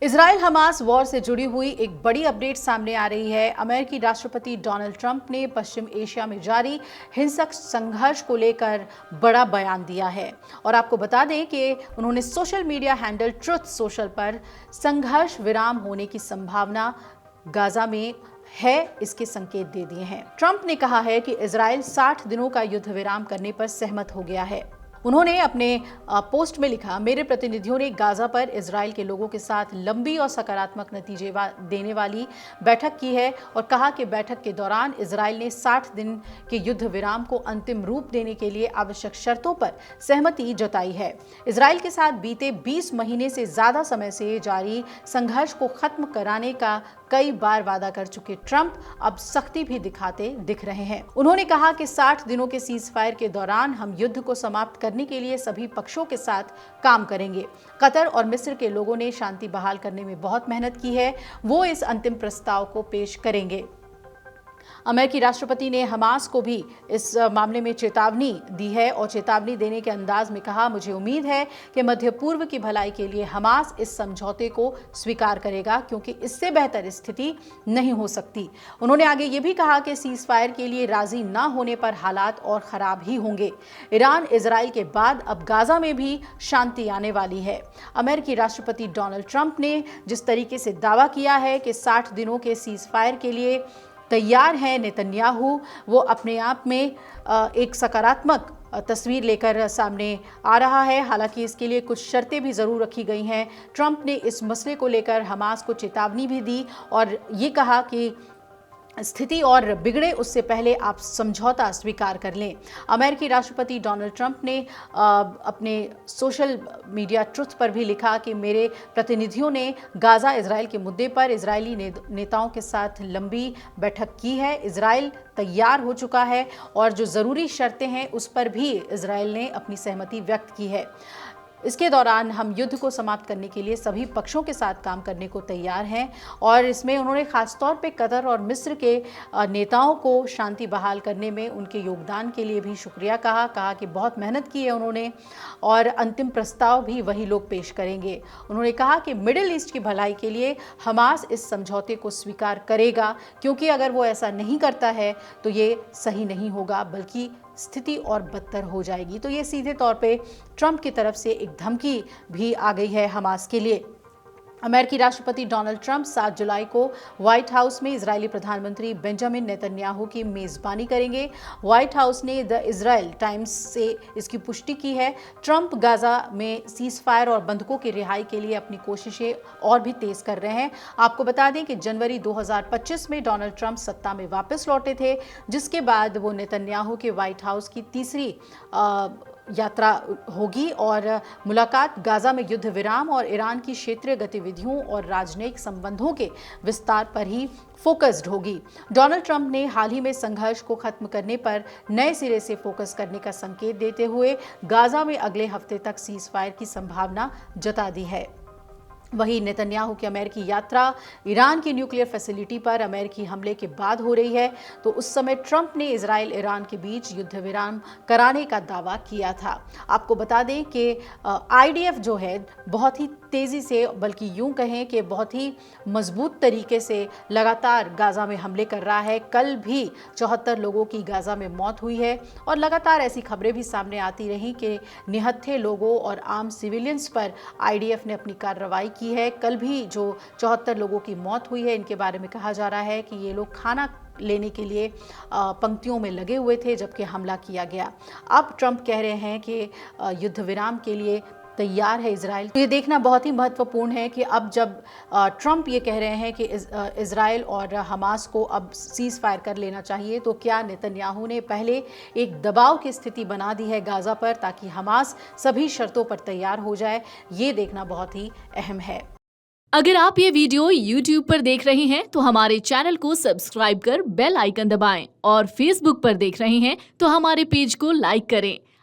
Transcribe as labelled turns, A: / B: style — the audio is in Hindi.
A: इजराइल हमास वॉर से जुड़ी हुई एक बड़ी अपडेट सामने आ रही है। अमेरिकी राष्ट्रपति डोनाल्ड ट्रंप ने पश्चिम एशिया में जारी हिंसक संघर्ष को लेकर बड़ा बयान दिया है और आपको बता दें कि उन्होंने social media handle truth social पर संघर्ष विराम होने की संभावना गाजा में है इसके संकेत दे दिए हैं। ट्रंप ने कहा है कि इजराइल 60 दिनों का युद्ध विराम करने पर सहमत हो गया है। उन्होंने अपने पोस्ट में लिखा, मेरे प्रतिनिधियों ने गाजा पर इजराइल के लोगों के साथ लंबी और सकारात्मक नतीजे देने वाली बैठक की है और कहा कि बैठक के दौरान इजराइल ने 60 दिन के युद्ध विराम को अंतिम रूप देने के लिए आवश्यक शर्तों पर सहमति जताई है। इजराइल के साथ बीते 20 महीने से ज्यादा समय से जारी संघर्ष को खत्म कराने का कई बार वादा कर चुके ट्रंप अब सख्ती भी दिखाते दिख रहे हैं। उन्होंने कहा कि 60 दिनों के सीज फायर के दौरान हम युद्ध को समाप्त करने के लिए सभी पक्षों के साथ काम करेंगे। कतर और मिस्र के लोगों ने शांति बहाल करने में बहुत मेहनत की है, वो इस अंतिम प्रस्ताव को पेश करेंगे। अमेरिकी राष्ट्रपति ने हमास को भी इस मामले में चेतावनी दी है और चेतावनी देने के अंदाज में कहा, मुझे उम्मीद है कि मध्य पूर्व की भलाई के लिए हमास इस समझौते को स्वीकार करेगा क्योंकि इससे बेहतर स्थिति नहीं हो सकती। उन्होंने आगे ये भी कहा कि सीज फायर के लिए राजी न होने पर हालात और खराब ही होंगे। ईरान इजराइल के बाद अब गाजा में भी शांति आने वाली है। अमेरिकी राष्ट्रपति डोनाल्ड ट्रंप ने जिस तरीके से दावा किया है कि 60 दिनों के सीज फायर के लिए तैयार है नेतन्याहू, वो अपने आप में एक सकारात्मक तस्वीर लेकर सामने आ रहा है। हालांकि इसके लिए कुछ शर्तें भी ज़रूर रखी गई हैं। ट्रंप ने इस मसले को लेकर हमास को चेतावनी भी दी और ये कहा कि स्थिति और बिगड़े उससे पहले आप समझौता स्वीकार कर लें। अमेरिकी राष्ट्रपति डोनाल्ड ट्रंप ने अपने सोशल मीडिया ट्रुथ पर भी लिखा कि मेरे प्रतिनिधियों ने गाजा इजराइल के मुद्दे पर इजरायली नेताओं के साथ लंबी बैठक की है। इजराइल तैयार हो चुका है और जो ज़रूरी शर्तें हैं उस पर भी इजराइल ने अपनी सहमति व्यक्त की है। इसके दौरान हम युद्ध को समाप्त करने के लिए सभी पक्षों के साथ काम करने को तैयार हैं और इसमें उन्होंने खासतौर पे कतर और मिस्र के नेताओं को शांति बहाल करने में उनके योगदान के लिए भी शुक्रिया कहा कि बहुत मेहनत की है उन्होंने और अंतिम प्रस्ताव भी वही लोग पेश करेंगे। उन्होंने कहा कि मिडिल ईस्ट की भलाई के लिए हमास इस समझौते को स्वीकार करेगा क्योंकि अगर वो ऐसा नहीं करता है तो ये सही नहीं होगा बल्कि स्थिति और बदतर हो जाएगी। तो ये सीधे तौर पे ट्रंप की तरफ से एक धमकी भी आ गई है हमास के लिए। अमेरिकी राष्ट्रपति डोनाल्ड ट्रंप 7 जुलाई को व्हाइट हाउस में इजरायली प्रधानमंत्री बेंजामिन नेतन्याहू की मेजबानी करेंगे। व्हाइट हाउस ने द इजराइल टाइम्स से इसकी पुष्टि की है। ट्रंप गाजा में सीज फायर और बंधकों की रिहाई के लिए अपनी कोशिशें और भी तेज कर रहे हैं। आपको बता दें कि जनवरी 2025 में डोनाल्ड ट्रंप सत्ता में वापस लौटे थे, जिसके बाद वो नेतन्याहू के व्हाइट हाउस की तीसरी यात्रा होगी और मुलाकात गाजा में युद्ध विराम और ईरान की क्षेत्रीय गतिविधियों और राजनयिक संबंधों के विस्तार पर ही फोकस्ड होगी। डोनाल्ड ट्रंप ने हाल ही में संघर्ष को खत्म करने पर नए सिरे से फोकस करने का संकेत देते हुए गाजा में अगले हफ्ते तक सीज फायर की संभावना जता दी है। वहीं नेतन्याहू की अमेरिकी यात्रा ईरान की न्यूक्लियर फैसिलिटी पर अमेरिकी हमले के बाद हो रही है, तो उस समय ट्रंप ने इजराइल ईरान के बीच युद्ध विराम कराने का दावा किया था। आपको बता दें कि आईडीएफ जो है बहुत ही तेज़ी से, बल्कि यूं कहें कि बहुत ही मजबूत तरीके से लगातार गाजा में हमले कर रहा है। कल भी 74 लोगों की गाजा में मौत हुई है और लगातार ऐसी खबरें भी सामने आती रहीं कि निहत्थे लोगों और आम सिविलियंस पर आईडीएफ ने अपनी कार्रवाई की है। कल भी जो 74 लोगों की मौत हुई है, इनके बारे में कहा जा रहा है कि ये लोग खाना लेने के लिए पंक्तियों में लगे हुए थे जबकि हमला किया गया। अब ट्रंप कह रहे हैं कि युद्ध विराम के लिए तैयार है इजराइल। तो ये देखना बहुत ही महत्वपूर्ण है कि अब जब ट्रंप ये कह रहे हैं कि इजराइल और हमास को अब सीज फायर कर लेना चाहिए, तो क्या नेतन्याहू ने पहले एक दबाव की स्थिति बना दी है गाजा पर ताकि हमास सभी शर्तों पर तैयार हो जाए? ये देखना बहुत ही अहम है।
B: अगर आप ये वीडियो YouTube पर देख रहे हैं तो हमारे चैनल को सब्सक्राइब कर बेल आइकन दबाएं और Facebook पर देख रहे हैं तो हमारे पेज को लाइक करें।